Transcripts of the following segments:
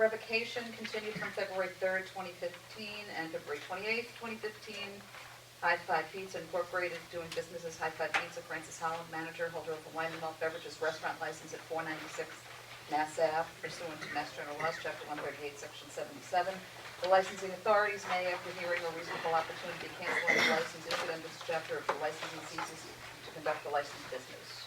Revocation continued from February 3rd, 2015 and February 28th, 2015. High Five Pizza Incorporated doing business as High Five Pizza, Francis Holland, manager, holder of the wine and malt beverages restaurant license at 496 Mass Ave, pursuant to Mass General Laws, Chapter 138, Section 77. The licensing authorities may, after hearing a reasonable opportunity, cancel any license issued under this chapter if the licensee ceases to conduct the licensed business.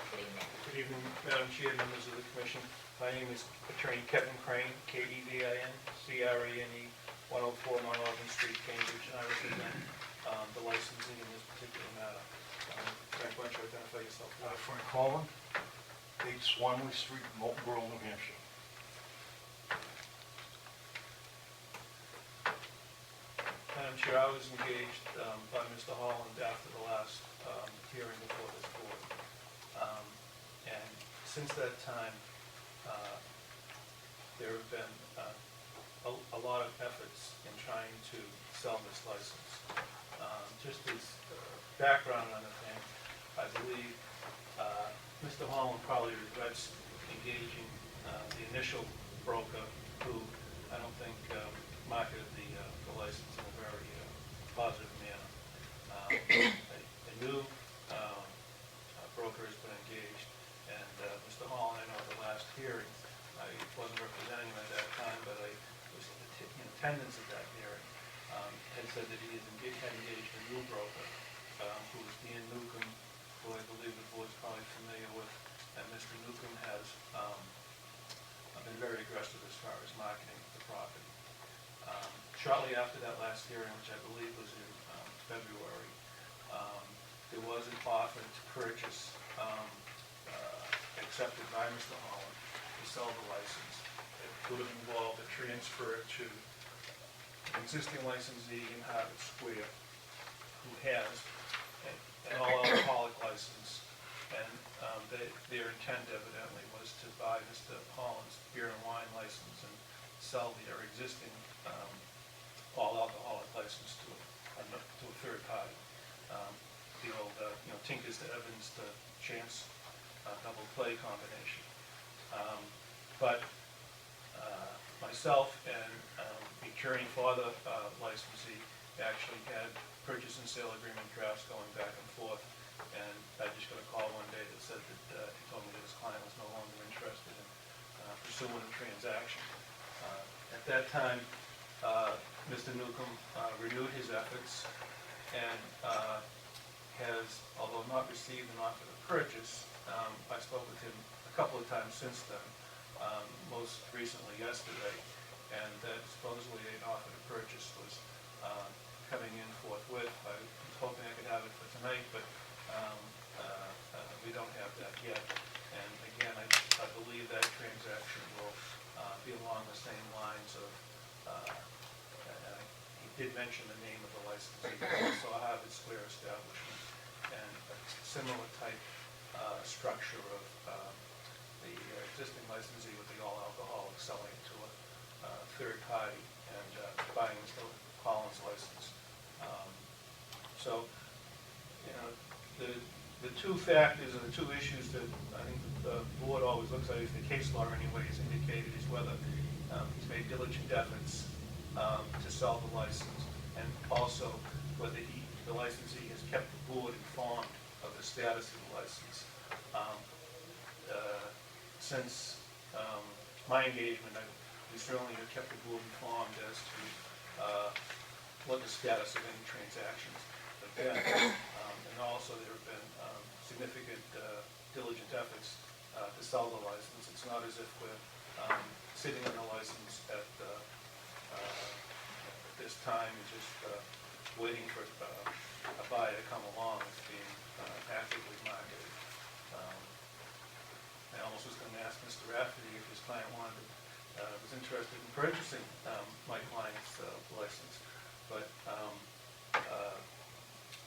Good evening. Good evening, Madam Chair, members of the Commission. My name is Attorney Kevin Crane, K-E-V-I-N, C-R-A-N-E, 104 Mount Auburn Street, Cambridge, and I represent the licensing in this particular matter. Frank, why don't you identify yourself? Frank Holland, 8 Swanley Street, Molten Borough, New Hampshire. Madam Chair, I was engaged by Mr. Holland after the last hearing before this board. And since that time, there have been a lot of efforts in trying to sell this license. Just as background on the thing, I believe Mr. Holland probably regrets engaging the initial broker who I don't think marketed the license in a very positive manner. A new broker has been engaged, and Mr. Holland, I know at the last hearing, I wasn't representing him at that time, but I was in attendance at that hearing, had said that he had engaged a new broker, who was Ian Newcomb, who I believe the board's probably familiar with, and Mr. Newcomb has been very aggressive as far as marketing the property. Shortly after that last hearing, which I believe was in February, there was an offer to purchase accepted by Mr. Holland to sell the license. It would have involved a transfer to an existing licensee in Harvard Square who has an all-alcoholic license, and their intent evidently was to buy Mr. Holland's beer and wine license and sell their existing all-alcoholic license to a third party. The old, Tinkers to Evans to Chance double play combination. But myself and the attorney for the licensee actually had purchase and sale agreement drafts going back and forth, and I just got a call one day that said that he told me that his client was no longer interested in pursuing a transaction. At that time, Mr. Newcomb renewed his efforts and has, although not received an offer to purchase, I spoke with him a couple of times since then, most recently yesterday, and that supposedly an offer to purchase was coming in forthwith. I was hoping I could have it for tonight, but we don't have that yet. And again, I believe that transaction will be along the same lines of, he did mention the name of the licensee, but also a Harvard Square establishment, and a similar type structure of the existing licensee with the all-alcoholic selling to a third party and buying Mr. Holland's license. So, the two factors or the two issues that I think the board always looks at, the case law anyway has indicated, is whether he's made diligent efforts to sell the license, and also whether the licensee has kept the board informed of the status of the license. Since my engagement, we certainly have kept the board informed as to what the status of any transactions have been. And also there have been significant diligent efforts to sell the license. It's not as if we're sitting on the license at this time and just waiting for a buyer to come along. It's being actively marketed. I almost was going to ask Mr. Rafferty if his client was interested in purchasing my client's license, but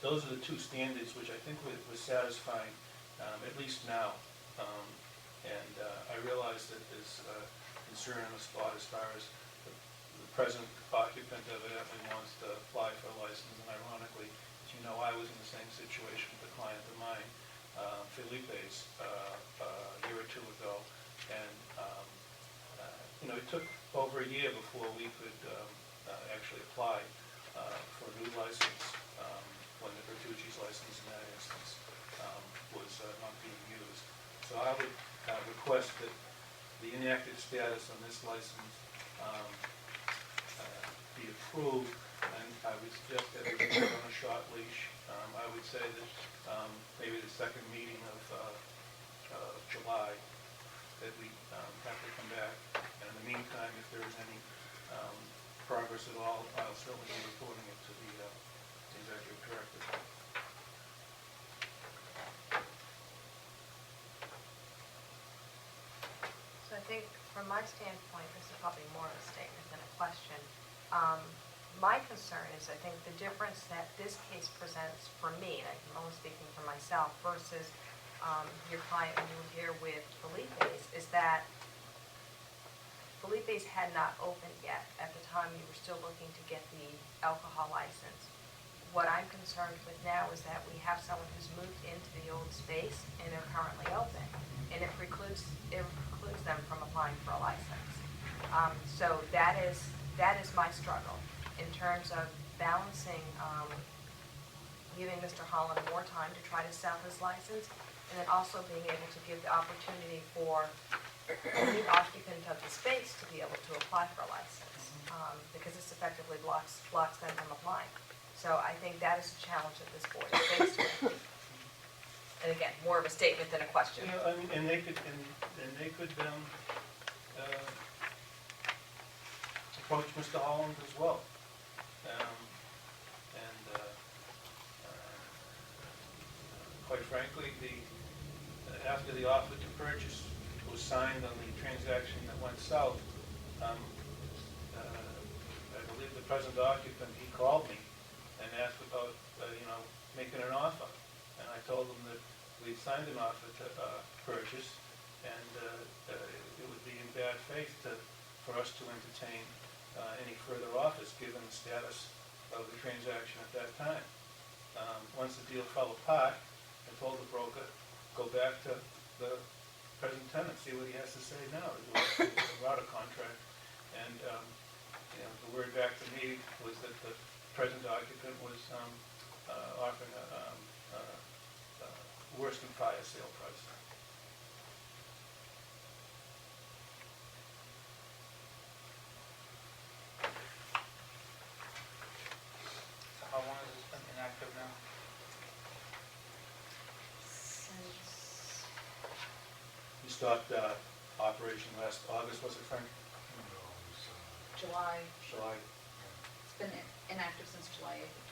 those are the two standards which I think we're satisfying, at least now. And I realize that there's concern on the spot as far as the present occupant evidently wants to apply for a license, and ironically, as you know, I was in the same situation with a client of mine, Felipe's, a year or two ago, and it took over a year before we could actually apply for a new license when the Bertucci's license in that instance was not being used. So I would request that the inactive status on this license be approved, and I would suggest that we put it on a short leash. I would say that maybe the second meeting of July, that we have to come back. And in the meantime, if there is any progress at all, I'll certainly be reporting it to the executive director. So I think from my standpoint, this is probably more of a statement than a question. My concern is, I think the difference that this case presents for me, and I'm only speaking for myself, versus your client when you were here with Felipe's, is that Felipe's had not opened yet at the time you were still looking to get the alcohol license. What I'm concerned with now is that we have someone who's moved into the old space and they're currently open, and it precludes them from applying for a license. So that is my struggle in terms of balancing giving Mr. Holland more time to try to sell his license, and then also being able to give the opportunity for the occupant of the space to be able to apply for a license, because this effectively blocks them from applying. So I think that is a challenge that this board is faced with. And again, more of a statement than a question. You know, and they could approach Mr. Holland as well. Quite frankly, after the offer to purchase was signed on the transaction that went south, I believe the present occupant, he called me and asked about, making an offer. And I told him that we'd signed an offer to purchase, and it would be in bad faith for us to entertain any further offers, given the status of the transaction at that time. Once the deal fell apart, I told the broker, go back to the present tenant, see what he has to say now. It was a router contract, and the word back to me was that the present occupant was offering a worse than fire sale price. So how long has this been inactive now? Since We stopped operation last August, was it, Frank? July, July. it's been inactive since July 8th of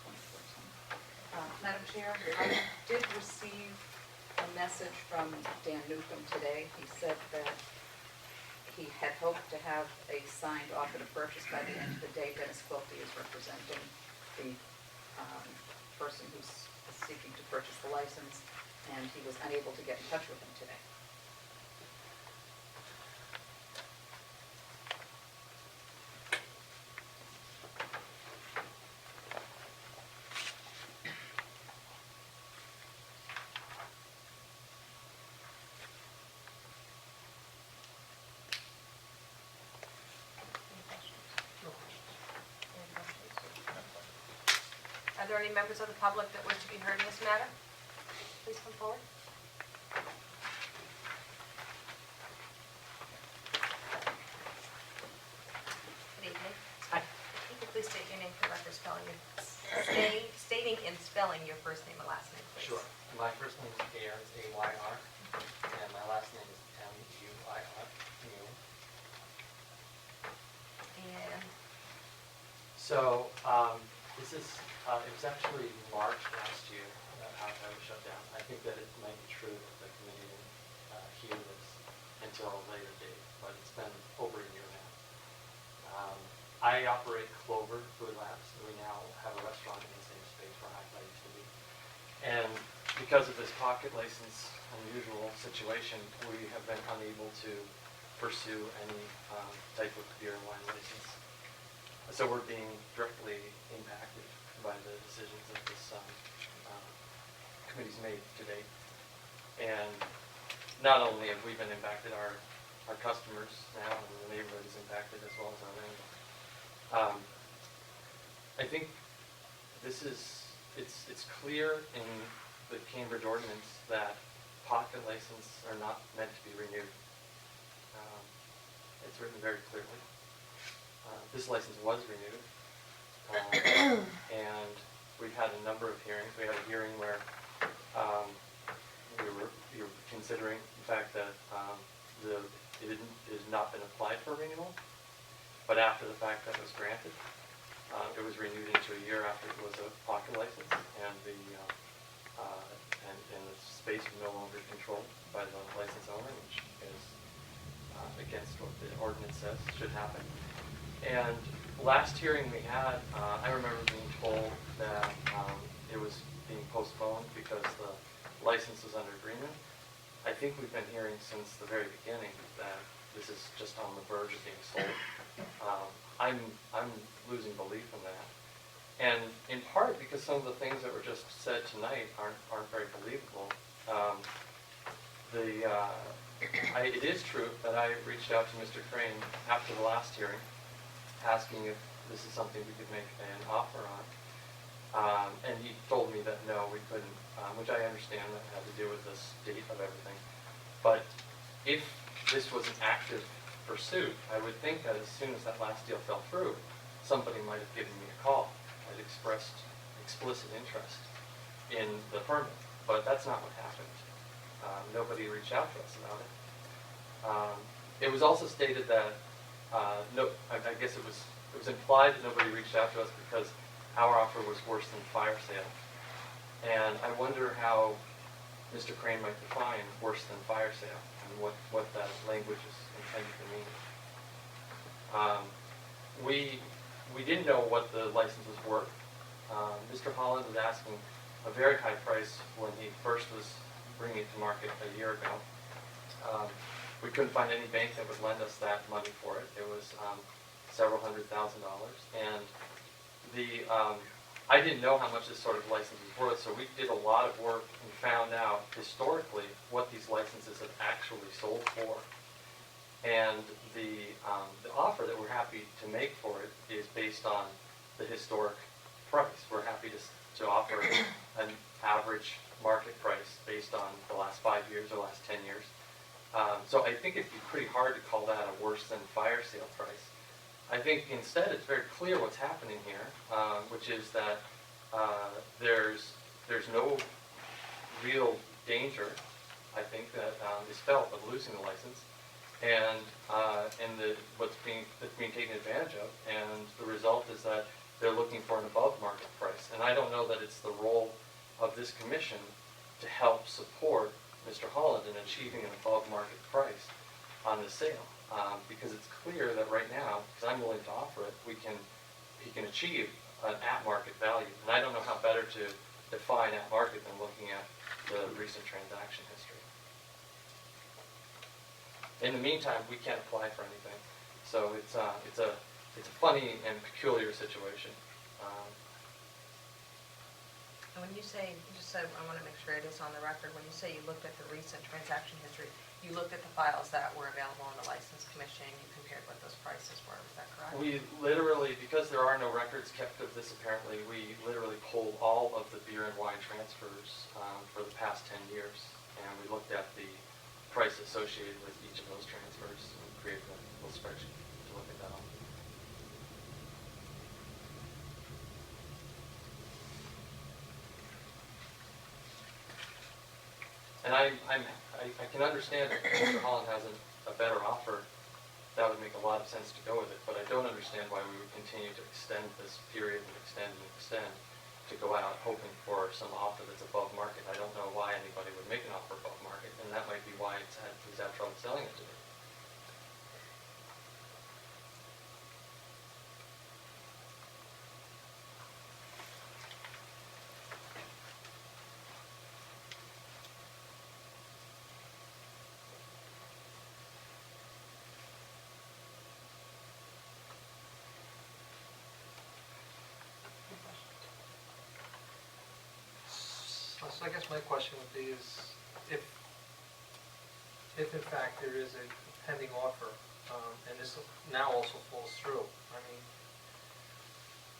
2014. Madam Chair, I did receive a message from Dan Newcomb today. He said that he had hoped to have a signed offer to purchase by the end of the day. Dennis Quilty is representing the person who's seeking to purchase the license, and he was unable to get in touch with him today. Are there any members of the public that wish to be heard in this matter? Please come forward. Good evening. Hi. If you could please state your name for the record, stating and spelling your first name and last name, please. Sure. My first name is Ayr, A-Y-R, and my last name is M-U-I-R. And So, this is, it was actually March last year that I was shut down. I think that it might be true that the committee didn't hear this until a later date, but it's been over a year now. I operate Clover Food Labs, and we now have a restaurant in the same space where I used to be. And because of this pocket license unusual situation, we have been unable to pursue any type of beer and wine license. So we're being directly impacted by the decisions that this committee's made to date. And not only have we been impacted, our customers now and the neighborhood is impacted. impacted as well as our landlord. I think this is, it's clear in the Cambridge ordinance that pocket licenses are not meant to be renewed. It's written very clearly. This license was renewed, and we had a number of hearings. We had a hearing where you were considering the fact that it has not been applied for renewal, but after the fact that it was granted, it was renewed into a year after it was a pocket license, and the space was no longer controlled by the license owner, which is against what the ordinance says should happen. And last hearing we had, I remember being told that it was being postponed because the license was under agreement. I think we've been hearing since the very beginning that this is just on the verge of being sold. I'm losing belief in that. And in part because some of the things that were just said tonight aren't very believable. It is true that I reached out to Mr. Crane after the last hearing, asking if this is something we could make an offer on. And he told me that no, we couldn't, which I understand that had to do with the state of everything. But if this was an active pursuit, I would think that as soon as that last deal fell through, somebody might have given me a call. I'd expressed explicit interest in the permit, but that's not what happened. Nobody reached out to us about it. It was also stated that I guess it was implied that nobody reached out to us because our offer was worse than fire sale. And I wonder how Mr. Crane might define worse than fire sale and what that language is intended to mean. We didn't know what the license was worth. Mr. Holland was asking a very high price when he first was bringing it to market a year ago. We couldn't find any bank that would lend us that money for it. It was several $100,000. And I didn't know how much this sort of license was worth, so we did a lot of work and found out historically what these licenses have actually sold for. And the offer that we're happy to make for it is based on the historic price. We're happy to offer an average market price based on the last 5 years or last 10 years. So I think it'd be pretty hard to call that a worse than fire sale price. I think instead it's very clear what's happening here, which is that there's no real danger, I think, that is felt of losing the license, and what's being taken advantage of, and the result is that they're looking for an above market price. And I don't know that it's the role of this commission to help support Mr. Holland in achieving an above market price on the sale, because it's clear that right now, because I'm willing to offer it, he can achieve an at market value. And I don't know how better to define at market than looking at the recent transaction history. In the meantime, we can't apply for anything, so it's a funny and peculiar situation. And when you say, just so I want to make sure it is on the record, when you say you looked at the recent transaction history, you looked at the files that were available on the License Commission, and you compared what those prices were, is that correct? We literally, because there are no records kept of this apparently, we literally pulled all of the beer and wine transfers for the past 10 years, and we looked at the price associated with each of those transfers and created a little spreadsheet to look at that all. And I can understand if Mr. Holland has a better offer, that would make a lot of sense to go with it, but I don't understand why we would continue to extend this period and extend to go out hoping for some offer that's above market. I don't know why anybody would make an offer above market, and that might be why he's had trouble selling it to me. So I guess my question would be is, if in fact there is a pending offer and this now also falls through. I mean,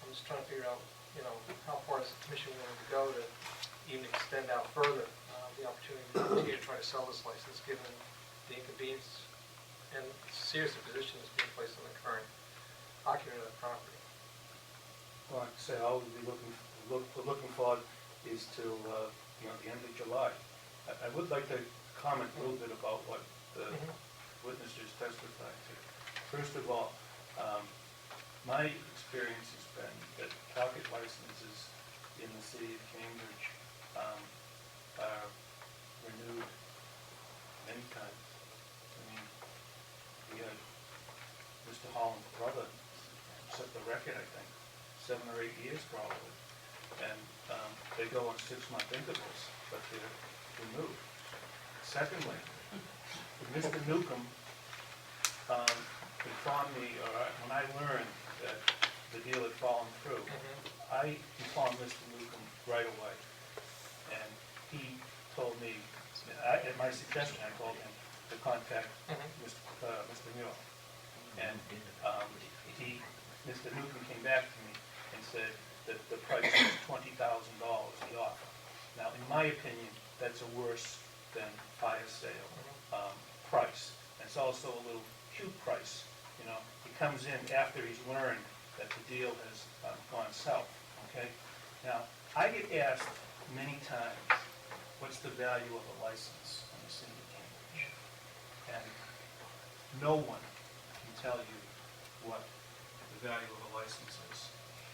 I'm just trying to figure out, you know, how far is the commission willing to go to even extend out further the opportunity to continue to try to sell this license, given the inconvenience and serious position that's being placed on the current occupant of the property. Well, like I say, all we'll be looking for is to, you know, the end of July. I would like to comment a little bit about what the witness just testified to. First of all, my experience has been that pocket licenses in the city of Cambridge are renewed many times. I mean, we had Mr. Holland's brother set the record, I think, 7 or 8 years probably. And they go on 6-month intervals, but they're renewed. Secondly, Mr. Newcomb informed me, or when I learned that the deal had fallen through, I informed Mr. Newcomb right away. And he told me, at my suggestion, I told him to contact Mr. Muir. And Mr. Newcomb came back to me and said that the price was $20,000, the offer. Now, in my opinion, that's a worse than fire sale price. It's also a little cute price. You know, he comes in after he's learned that the deal has gone south. Okay. Now, I get asked many times, what's the value of a license in the city of Cambridge? And no one can tell you what the value of a license is,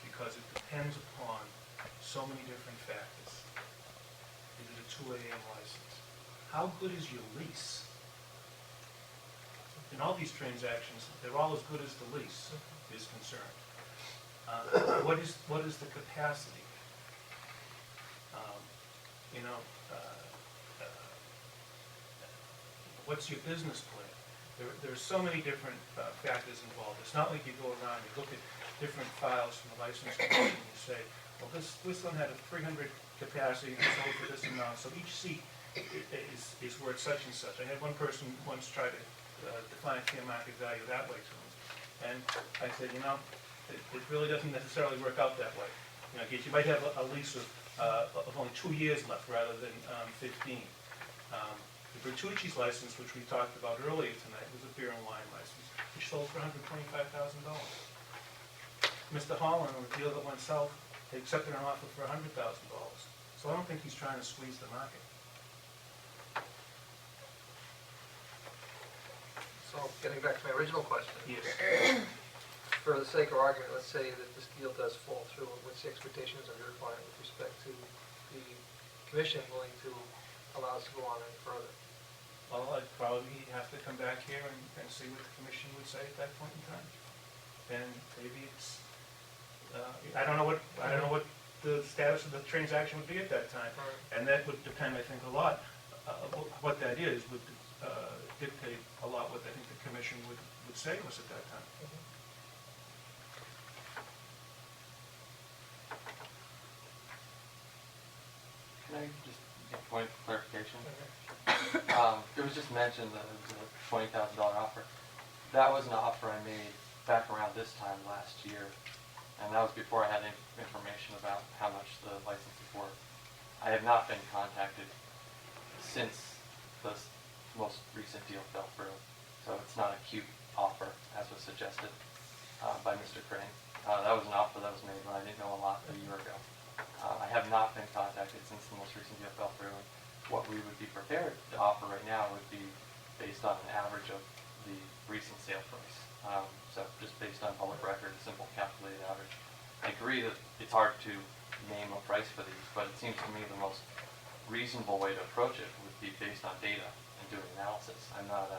because it depends upon so many different factors. Is it a 2 a.m. license? How good is your lease? In all these transactions, they're all as good as the lease is concerned. What is the capacity? You know, what's your business plan? There are so many different factors involved. It's not like you go around and look at different files from the license commission and you say, well, this one had a 300 capacity and it's sold for this amount, so each seat is worth such and such. I had one person once try to define fair market value that way to me. And I said, you know, it really doesn't necessarily work out that way. You know, you might have a lease of only 2 years left rather than 15. The Bertucci's license, which we talked about earlier tonight, was a beer and wine license, which sold for $125,000. Mr. Holland, on the deal that went south, they accepted an offer for $100,000. So I don't think he's trying to squeeze the market. So getting back to my original question. Yes. For the sake of argument, let's say that this deal does fall through. What's the expectations of your client with respect to the commission willing to allow us to go on any further? Well, I'd probably have to come back here and see what the commission would say at that point in time. And maybe it's, I don't know what the status of the transaction would be at that time. And that would depend, I think, a lot, what that is would dictate a lot what I think the commission would say to us at that time. Can I just get a point of clarification? It was just mentioned that it was a $20,000 offer. That was an offer I made back around this time last year, and that was before I had information about how much the licenses were. I have not been contacted since the most recent deal fell through, so it's not a cute offer, as was suggested by Mr. Crane. That was an offer that was made when I didn't know a lot a year ago. I have not been contacted since the most recent deal fell through. What we would be prepared to offer right now would be based on an average of the recent sale price. So just based on public record, a simple calculated average. I agree that it's hard to name a price for these, but it seems to me the most reasonable way to approach it would be based on data and doing analysis. I'm not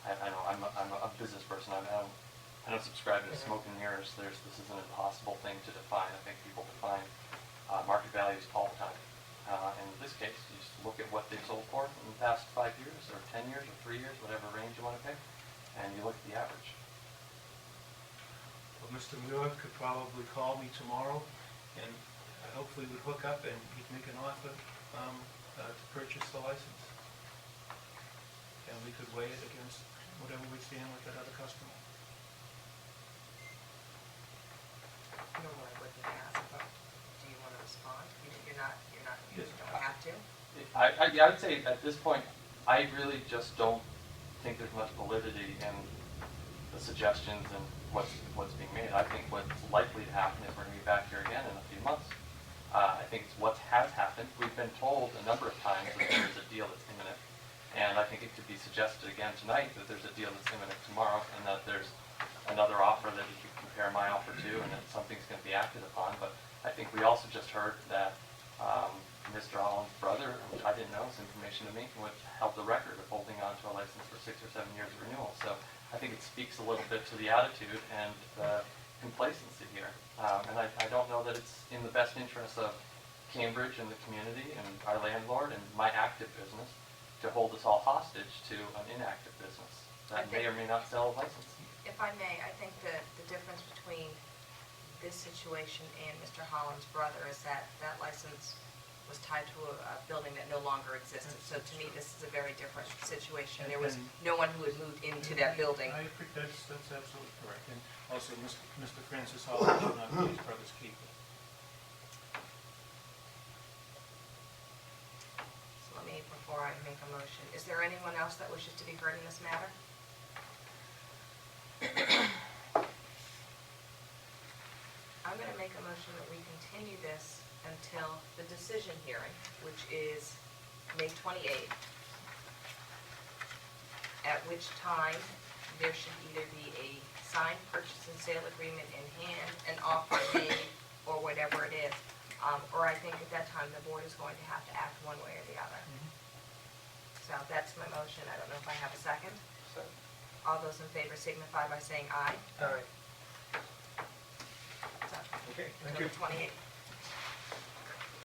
I'm a business person. I don't subscribe to smoke and mirrors. This is an impossible thing to define. I think people define market values all the time. In this case, you just look at what they've sold for in the past 5 years, or 10 years, or 3 years, whatever range you want to pick, and you look at the average. Well, Mr. Muir could probably call me tomorrow, and hopefully would hook up and he'd make an offer to purchase the license. And we could weigh it against whatever we stand with that other customer. Normally I wouldn't ask, but do you want to respond? You don't have to. Yeah, I'd say at this point, I really just don't think there's much validity in the suggestions and what's being made. I think what's likely to happen is we're going to be back here again in a few months. I think it's what has happened. We've been told a number of times that there's a deal that's imminent, and I think it could be suggested again tonight that there's a deal that's imminent tomorrow, and that there's another offer that you could compare my offer to, and that something's going to be acted upon. But I think we also just heard that Mr. Holland's brother, which I didn't know, it's information to me, would held the record of holding on to a license for 6 or 7 years of renewal. So I think it speaks a little bit to the attitude and the complacency here. And I don't know that it's in the best interest of Cambridge and the community and our landlord and my active business to hold us all hostage to an inactive business that may or may not sell a license. If I may, I think the difference between this situation and Mr. Holland's brother is that that license was tied to a building that no longer existed. So to me, this is a very different situation. There was no one who had moved into that building. I agree, that's absolutely correct. And also, Mr. Francis Holland should not be his brother's keeper. So let me, before I make a motion, is there anyone else that wishes to be heard in this matter? I'm going to make a motion that we continue this until the decision hearing, which is May 28th, at which time there should either be a signed purchase and sale agreement in hand, an offer made, or whatever it is. Or I think at that time, the board is going to have to act one way or the other. So that's my motion. I don't know if I have a second. All those in favor signify by saying aye. All right. So, Okay, thank until you. the 28th.